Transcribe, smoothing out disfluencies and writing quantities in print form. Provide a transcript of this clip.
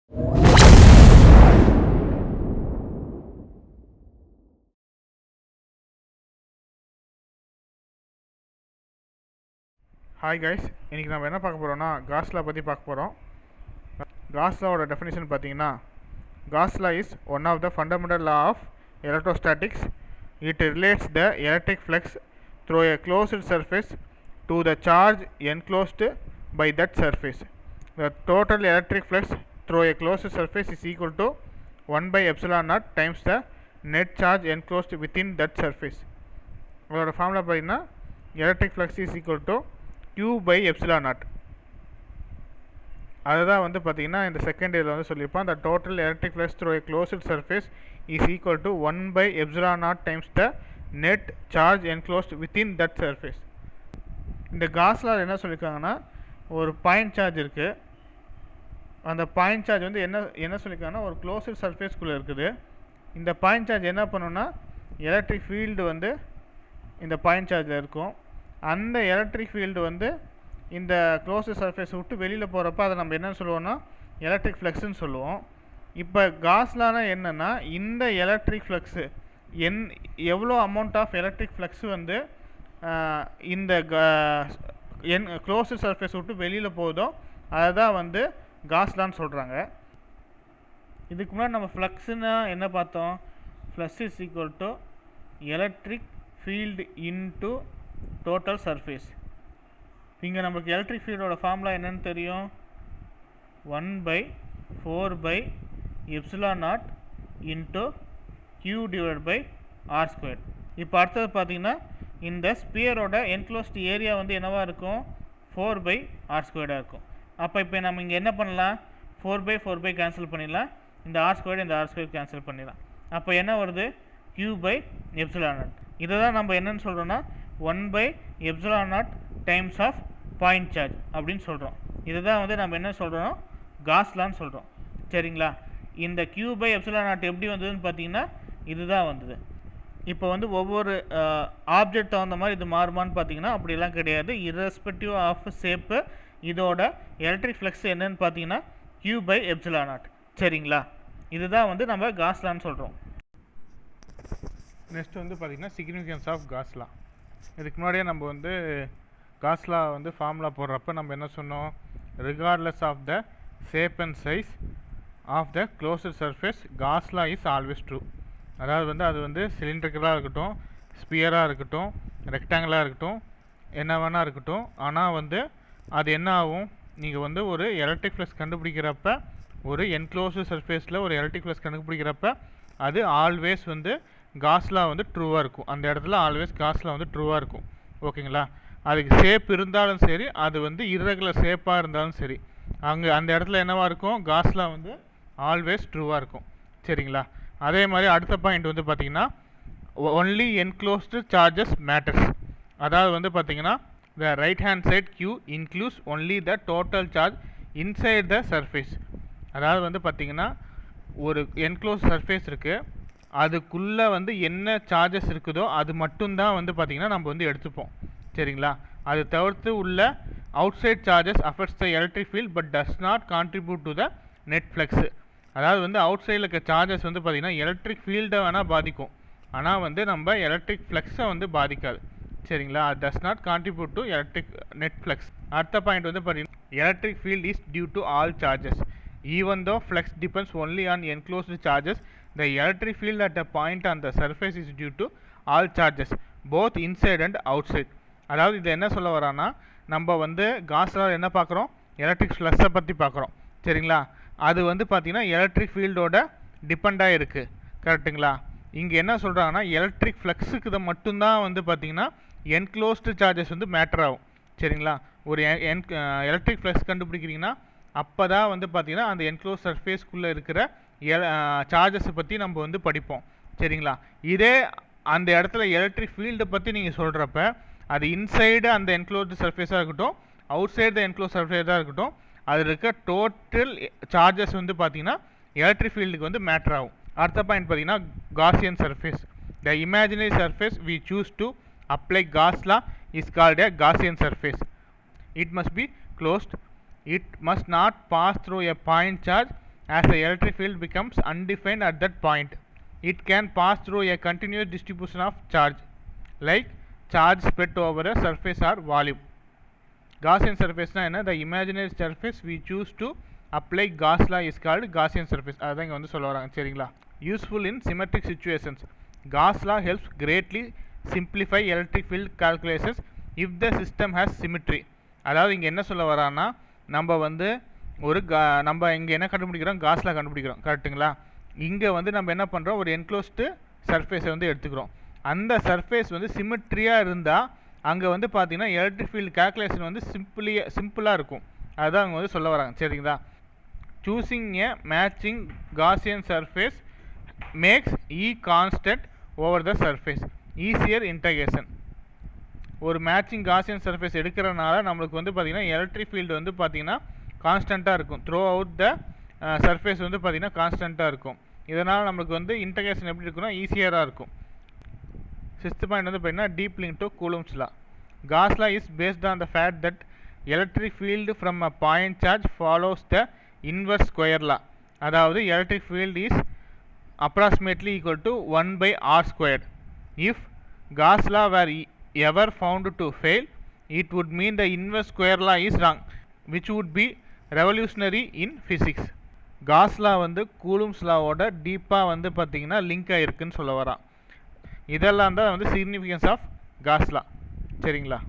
Hi guys, இன்றைக்கி நம்ம என்ன பார்க்க போகிறோம்னா காஸ் லா பற்றி பார்க்க போகிறோம். காஸ் லாவோட டெஃபினேஷன் பார்த்தீங்கன்னா, Gauss law is one of the fundamental law of electrostatics. It relates the electric flux through a closed surface to the charge enclosed by that surface. The total electric flux through a closed surface is equal to 1 by epsilon naught times the net charge enclosed within that surface. அதோட formula பார்த்தீங்கன்னா, electric flux is equal to Q by epsilon naught. அதுதான் வந்து பார்த்தீங்கன்னா இந்த second இயரில் வந்து சொல்லியிருப்பான். The total electric flux through a closed surface is equal to 1 by epsilon naught times the net charge enclosed within that surface. இந்த cos லா என்ன சொல்லியிருக்காங்கன்னா, ஒரு பாயிண்ட் சார்ஜ் இருக்குது. அந்த பாயிண்ட் சார்ஜ் வந்து என்ன சொல்லியிருக்காங்கன்னா, ஒரு க்ளோஸ்டு சர்ஃபேஸ்குள்ளே இருக்குது. இந்த பாயிண்ட் சார்ஜ் என்ன பண்ணுன்னா, எலக்ட்ரிக் ஃபீல்டு வந்து இந்த பாயிண்ட் சார்ஜில் இருக்கும். அந்த எலக்ட்ரிக் ஃபீல்டு வந்து இந்த க்ளோஸ்டு சர்ஃபேஸ் விட்டு வெளியில் போகிறப்ப அதை நம்ம என்னென்னு சொல்லுவோம்னா எலக்ட்ரிக் ஃப்ளக்ஸுன்னு சொல்லுவோம். இப்போ காஸ்லானா என்னென்னா, இந்த எலக்ட்ரிக் ஃப்ளக்ஸு எவ்வளோ அமௌண்ட் ஆஃப் எலக்ட்ரிக் ஃப்ளக்ஸு வந்து இந்த க்ளோஸ்டு சர்ஃபேஸ் விட்டு வெளியில் போகுதோ அதை தான் வந்து காஸ்லான்னு சொல்கிறாங்க. இதுக்கு முன்னாடி நம்ம ஃப்ளக்ஸுன்னா என்ன பார்த்தோம்? Flux is equal to electric field into total surface. இங்கே நம்மளுக்கு எலக்ட்ரிக் ஃபீல்டோட ஃபார்முலா என்னன்னு தெரியும்? 1 by 4 by epsilon naught into Q divided by R squared. இப்போ அடுத்தது பார்த்தீங்கன்னா, இந்த ஸ்பியரோட என்க்ளோஸ்ட் ஏரியா வந்து என்னவா இருக்கும்? 4 by R squared இருக்கும். அப்போ இப்போ நம்ம இங்கே என்ன பண்ணலாம்? 4 by 4 by கேன்சல் பண்ணிடலாம். இந்த R squared இந்த R squared கேன்சல் பண்ணிடலாம். அப்போ என்ன வருது? Q by epsilon naught. இதை தான் நம்ம என்னன்னு சொல்கிறோன்னா 1 by epsilon naught times of point charge அப்படின்னு சொல்கிறோம். இதுதான் வந்து நம்ம என்ன சொல்கிறோம்? காஸ்லான்னு சொல்கிறோம். சரிங்களா? இந்த Q by epsilon naught எப்படி வந்ததுன்னு பார்த்தீங்கன்னா இதுதான் வந்தது. இப்போ வந்து ஒவ்வொரு ஆப்ஜெக்ட் தகுந்த மாதிரி இது மாறுமான்னு பார்த்தீங்கன்னா அப்படிலாம் கிடையாது. இரஸ்பெக்டிவ் ஆஃப் ஷேப்பு இதோட எலக்ட்ரிக் ஃப்ளக்ஸ் என்னன்னு பார்த்தீங்கன்னா Q by epsilon naught. சரிங்களா? இதுதான் வந்து நம்ம காஸ்லான்னு சொல்கிறோம். நெக்ஸ்ட் வந்து பார்த்தீங்கன்னா சிக்னிஃபிகன்ஸ் ஆஃப் காஸ் லா. இதுக்கு முன்னாடியே நம்ம வந்து காஸ் லா வந்து ஃபார்முலா போடுறப்ப நம்ம என்ன சொன்னோம்? Regardless of the shape and size of the closed surface Gauss law is always true. அதாவது வந்து அது வந்து சிலிண்ட்ரிக்கலாக இருக்கட்டும், ஸ்பியராக இருக்கட்டும், ரெக்டாங்கிளாக இருக்கட்டும், என்ன வேணா இருக்கட்டும், ஆனால் வந்து அது என்ன ஆகும்? நீங்கள் வந்து ஒரு எலக்ட்ரிக் ஃப்ளக்ஸ் கண்டுபிடிக்கிறப்ப, ஒரு என்க்ளோஸ்டு சர்ஃபேஸில் ஒரு எலக்ட்ரிக் ஃப்ளக்ஸ் கண்டுபிடிக்கிறப்ப அது ஆல்வேஸ் வந்து காஸ் லா வந்து ட்ரூவாக இருக்கும். அந்த இடத்துல ஆல்வேஸ் காஸ் லா வந்து ட்ரூவாக இருக்கும். ஓகேங்களா? அதுக்கு ஷேப் இருந்தாலும் சரி, அது வந்து இர்ரெகுலர் ஷேப்பாக இருந்தாலும் சரி, அங்கே அந்த இடத்துல என்னவாக இருக்கும்? காஸ் லா வந்து ஆல்வேஸ் ட்ரூவாக இருக்கும். சரிங்களா? அதே மாதிரி அடுத்த பாயிண்ட் வந்து பார்த்தீங்கன்னா, ஒன்லி என்க்ளோஸ்டு சார்ஜஸ் மேட்டர்ஸ். அதாவது வந்து பார்த்தீங்கன்னா, the right hand side Q includes only the total charge inside the surface. அதாவது வந்து பார்த்தீங்கன்னா, ஒரு என்க்ளோஸ் சர்ஃபேஸ் இருக்குது, அதுக்குள்ளே வந்து என்ன சார்ஜஸ் இருக்குதோ அது மட்டும்தான் வந்து பார்த்திங்கன்னா நம்ம வந்து எடுத்துப்போம். சரிங்களா? அது தவிர்த்து உள்ள outside charges affects the electric field but does not contribute to the net flux. அதாவது வந்து அவுட் சைடில் இருக்க சார்ஜஸ் வந்து பார்த்திங்கன்னா எலக்ட்ரிக் ஃபீல்டை வேணால் பாதிக்கும், ஆனால் வந்து நம்ம எலக்ட்ரிக் ஃப்ளக்ஸை வந்து பாதிக்காது. சரிங்களா? அது does not contribute to electric net flux. அடுத்த பாயிண்ட் வந்து பார்த்திங்கன்னா, electric field is due to all charges even though flux depends only on enclosed charges. The electric field at a point on the surface is due to all charges both inside and outside. அதாவது இது என்ன சொல்ல வரான்னா, நம்ம வந்து cos லா என்ன பார்க்குறோம்? Electric ஃப்ளக்ஸை பற்றி பார்க்குறோம். சரிங்களா? அது வந்து பார்த்திங்கன்னா எலக்ட்ரிக் ஃபீல்டோட டிபெண்டாக இருக்குது. கரெக்டுங்களா? இங்கே என்ன சொல்கிறாங்கன்னா, எலக்ட்ரிக் ஃப்ளக்ஸுக்கு இதை மட்டும்தான் வந்து பார்த்திங்கன்னா என்க்ளோஸ்டு சார்ஜஸ் வந்து மேட்டர் ஆகும். சரிங்களா? ஒரு எலக்ட்ரிக் ஃப்ளக்ஸ் கண்டுபிடிக்கிறீங்கன்னா அப்போ தான் வந்து பார்த்திங்கன்னா அந்த என்க்ளோஸ் சர்ஃபேஸ்க்குள்ளே இருக்கிற சார்ஜஸை பற்றி நம்ம வந்து படிப்போம். சரிங்களா? இதே அந்த இடத்துல எலக்ட்ரிக் ஃபீல்டை பற்றி நீங்கள் சொல்கிறப்ப அது இன்சைடு அந்த என்க்ளோஸ்டு சர்ஃபேஸாக இருக்கட்டும், அவுட் சைடு த என்க்ளோஸ் சர்ஃபேஸாக இருக்கட்டும், அதில் இருக்க டோட்டல் சார்ஜஸ் வந்து பார்த்திங்கன்னா எலக்ட்ரிக் ஃபீல்டுக்கு வந்து மேட்டர் ஆகும். அடுத்த பாயிண்ட் பார்த்தீங்கன்னா Gaussian surface. The imaginary surface we choose to apply Gauss law is called a Gaussian surface. It must be closed. It must not pass through a point charge as the electric field becomes undefined at that point. It can pass through a continuous distribution of charge, like charge spread over a surface or volume. Gaussian surface na enna, the imaginary surface we choose to apply Gauss law is called Gaussian surface. Adha inga vandu solla varanga seringla. Useful in symmetric situations. Gauss law helps greatly simplify electric field calculations if the system has symmetry. அதாவது இங்கே என்ன சொல்ல வரான்னா, நம்ம வந்து ஒரு நம்ம இங்கே என்ன கண்டுபிடிக்கிறோம், காஸ்லா கண்டுபிடிக்கிறோம், கரெக்டுங்களா? இங்கே வந்து நம்ம என்ன பண்ணுறோம், ஒரு என்க்ளோஸ்டு சர்ஃபேஸை வந்து எடுத்துக்கிறோம். அந்த சர்ஃபேஸ் வந்து சிமெட்ரியாக இருந்தால் அங்கே வந்து பார்த்தீங்கன்னா எலக்ட்ரிக் ஃபீல்டு கேல்குலேஷன் வந்து சிம்பிளாக இருக்கும். அதுதான் அவங்க வந்து சொல்ல வராங்க, சரிங்களா? Choosing a matching Gaussian surface makes E constant over the surface easier integration. ஒரு மேட்சிங் காசியன் சர்ஃபேஸ் எடுக்கிறனால நம்மளுக்கு வந்து பார்த்திங்கன்னா எலக்ட்ரிக் ஃபீல்டு வந்து பார்த்திங்கன்னா கான்ஸ்டண்ட்டாக இருக்கும். த்ரூ அவுட் த சர்ஃபேஸ் வந்து பார்த்திங்கன்னா கான்ஸ்டண்ட்டாக இருக்கும். இதனால் நம்மளுக்கு வந்து இன்டகிரேஷன் எப்படி இருக்குன்னா ஈஸியராக இருக்கும். 6th பாயிண்ட் வந்து பார்த்திங்கன்னா deep link to Coulomb's law. Gauss law is based on the fact that electric field from a point charge follows the inverse square law. அதாவது electric field is approximately equal to 1 by r squared. If Gauss law were ever found to fail, it would mean the inverse square law is wrong, which would be revolutionary in physics. Gauss law வந்து Coulomb's லாவோட டீப்பாக வந்து பார்த்தீங்கன்னா link ஆகிருக்குன்னு சொல்ல வரான். இதெல்லாம் தான் வந்து significance of Gauss law, சரிங்களா?